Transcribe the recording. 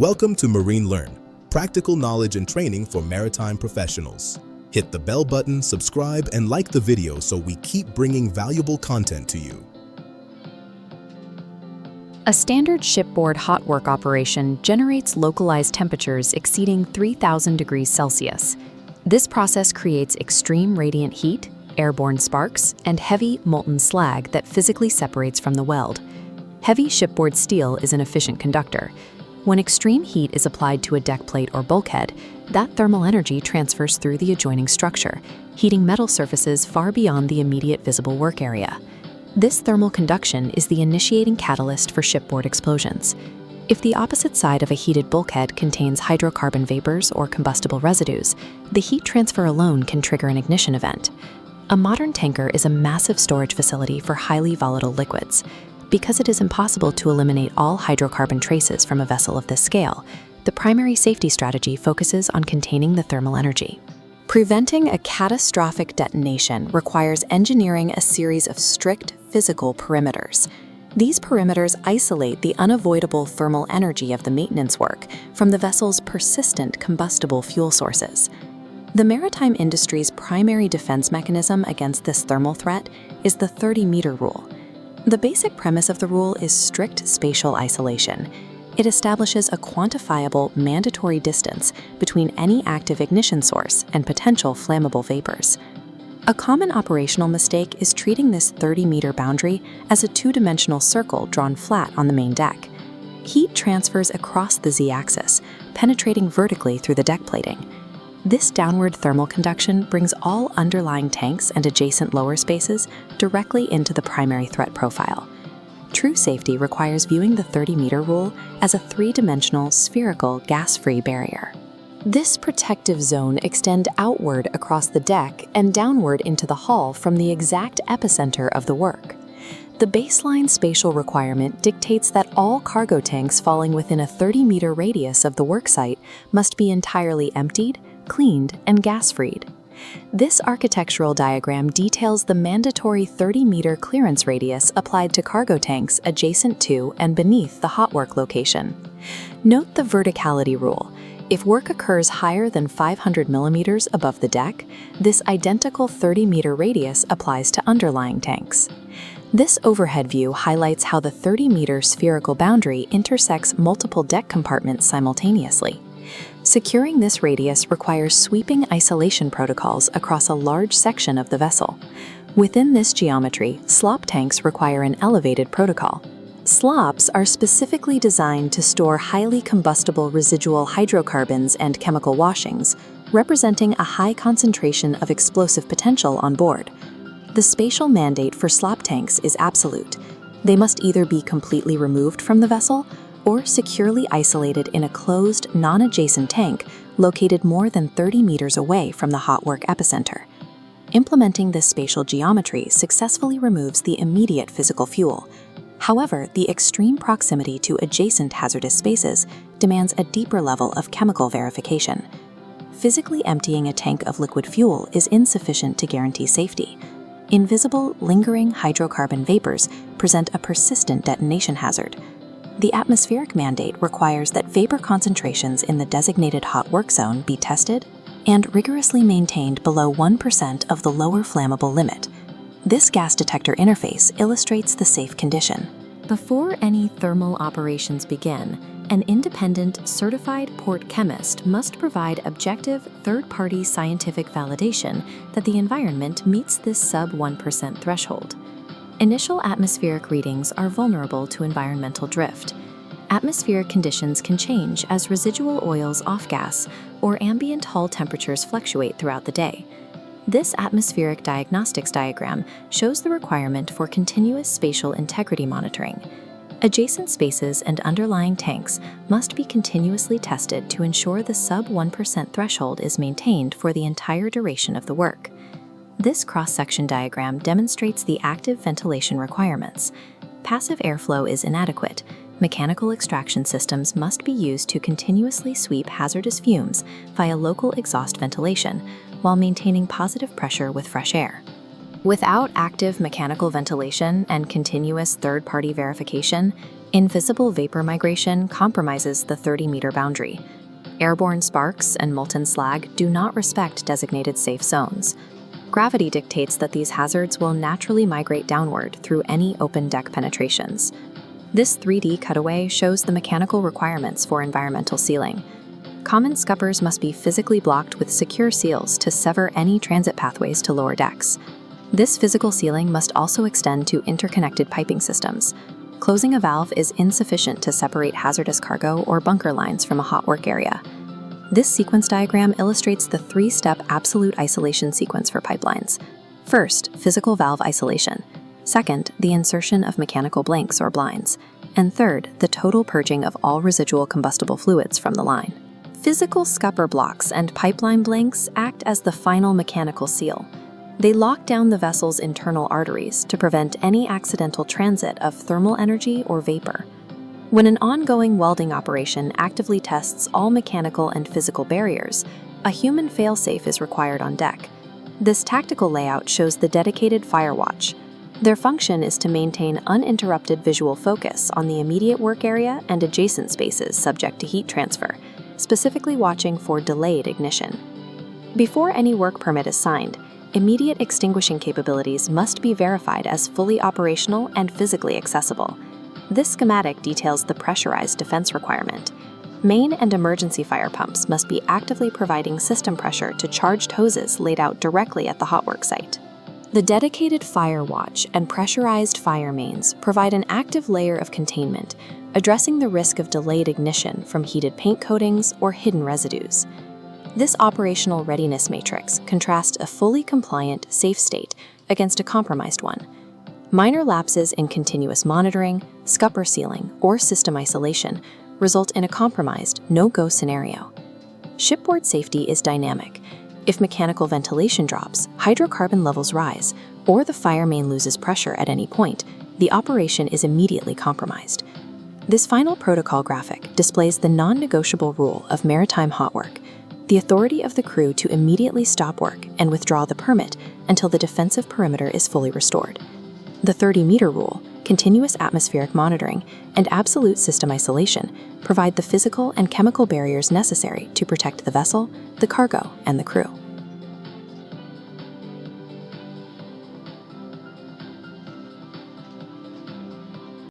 Welcome to MarineLearn, practical knowledge and training for maritime professionals. Hit the bell button, subscribe, and like the video so we keep bringing valuable content to you. A standard shipboard hot work operation generates localized temperatures exceeding 3,000 degrees Celsius. This process creates extreme radiant heat, airborne sparks, and heavy, molten slag that physically separates from the weld. Heavy shipboard steel is an efficient conductor. When extreme heat is applied to a deck plate or bulkhead, that thermal energy transfers through the adjoining structure, heating metal surfaces far beyond the immediate visible work area. This thermal conduction is the initiating catalyst for shipboard explosions. If the opposite side of a heated bulkhead contains hydrocarbon vapors or combustible residues, the heat transfer alone can trigger an ignition event. A modern tanker is a massive storage facility for highly volatile liquids. Because it is impossible to eliminate all hydrocarbon traces from a vessel of this scale, the primary safety strategy focuses on containing the thermal energy. Preventing a catastrophic detonation requires engineering a series of strict physical perimeters. These perimeters isolate the unavoidable thermal energy of the maintenance work from the vessel's persistent combustible fuel sources. The maritime industry's primary defense mechanism against this thermal threat is the 30-meter rule. The basic premise of the rule is strict spatial isolation. It establishes a quantifiable, mandatory distance between any active ignition source and potential flammable vapors. A common operational mistake is treating this 30-meter boundary as a two-dimensional circle drawn flat on the main deck. Heat transfers across the z-axis, penetrating vertically through the deck plating. This downward thermal conduction brings all underlying tanks and adjacent lower spaces directly into the primary threat profile. True safety requires viewing the 30-meter rule as a three-dimensional, spherical, gas-free barrier. This protective zone extends outward across the deck and downward into the hull from the exact epicenter of the work. The baseline spatial requirement dictates that all cargo tanks falling within a 30-meter radius of the worksite must be entirely emptied, cleaned, and gas-freed. This architectural diagram details the mandatory 30-meter clearance radius applied to cargo tanks adjacent to and beneath the hot work location. Note the verticality rule. If work occurs higher than 500 millimeters above the deck, this identical 30-meter radius applies to underlying tanks. This overhead view highlights how the 30-meter spherical boundary intersects multiple deck compartments simultaneously. Securing this radius requires sweeping isolation protocols across a large section of the vessel. Within this geometry, slop tanks require an elevated protocol. Slops are specifically designed to store highly combustible residual hydrocarbons and chemical washings, representing a high concentration of explosive potential on board. The spatial mandate for slop tanks is absolute. They must either be completely removed from the vessel or securely isolated in a closed, non-adjacent tank located more than 30 meters away from the hot work epicenter. Implementing this spatial geometry successfully removes the immediate physical fuel. However, the extreme proximity to adjacent hazardous spaces demands a deeper level of chemical verification. Physically emptying a tank of liquid fuel is insufficient to guarantee safety. Invisible, lingering hydrocarbon vapors present a persistent detonation hazard. The atmospheric mandate requires that vapor concentrations in the designated hot work zone be tested and rigorously maintained below 1% of the lower flammable limit. This gas detector interface illustrates the safe condition. Before any thermal operations begin, an independent, certified port chemist must provide objective, third-party scientific validation that the environment meets this sub-1% threshold. Initial atmospheric readings are vulnerable to environmental drift. Atmospheric conditions can change as residual oils off-gas or ambient hull temperatures fluctuate throughout the day. This atmospheric diagnostics diagram shows the requirement for continuous spatial integrity monitoring. Adjacent spaces and underlying tanks must be continuously tested to ensure the sub-1% threshold is maintained for the entire duration of the work. This cross-section diagram demonstrates the active ventilation requirements. Passive airflow is inadequate. Mechanical extraction systems must be used to continuously sweep hazardous fumes via local exhaust ventilation while maintaining positive pressure with fresh air. Without active mechanical ventilation and continuous third-party verification, Invisible vapor migration compromises the 30-meter boundary. Airborne sparks and molten slag do not respect designated safe zones. Gravity dictates that these hazards will naturally migrate downward through any open deck penetrations. This 3D cutaway shows the mechanical requirements for environmental sealing. Common scuppers must be physically blocked with secure seals to sever any transit pathways to lower decks. This physical sealing must also extend to interconnected piping systems. Closing a valve is insufficient to separate hazardous cargo or bunker lines from a hot work area. This sequence diagram illustrates the 3-step absolute isolation sequence for pipelines. First, physical valve isolation. Second, the insertion of mechanical blanks or blinds. And third, the total purging of all residual combustible fluids from the line. Physical scupper blocks and pipeline blanks act as the final mechanical seal. They lock down the vessel's internal arteries to prevent any accidental transit of thermal energy or vapor. When an ongoing welding operation actively tests all mechanical and physical barriers, a human failsafe is required on deck. This tactical layout shows the dedicated fire watch. Their function is to maintain uninterrupted visual focus on the immediate work area and adjacent spaces subject to heat transfer, specifically watching for delayed ignition. Before any work permit is signed, immediate extinguishing capabilities must be verified as fully operational and physically accessible. This schematic details the pressurized defense requirement. Main and emergency fire pumps must be actively providing system pressure to charged hoses laid out directly at the hot work site. The dedicated fire watch and pressurized fire mains provide an active layer of containment, addressing the risk of delayed ignition from heated paint coatings or hidden residues. This operational readiness matrix contrasts a fully compliant, safe state against a compromised one. Minor lapses in continuous monitoring, scupper sealing, or system isolation result in a compromised, no-go scenario. Shipboard safety is dynamic. If mechanical ventilation drops, hydrocarbon levels rise, or the fire main loses pressure at any point, the operation is immediately compromised. This final protocol graphic displays the non-negotiable rule of maritime hot work: the authority of the crew to immediately stop work and withdraw the permit until the defensive perimeter is fully restored. The 30-meter rule, continuous atmospheric monitoring, and absolute system isolation provide the physical and chemical barriers necessary to protect the vessel, the cargo, and the crew.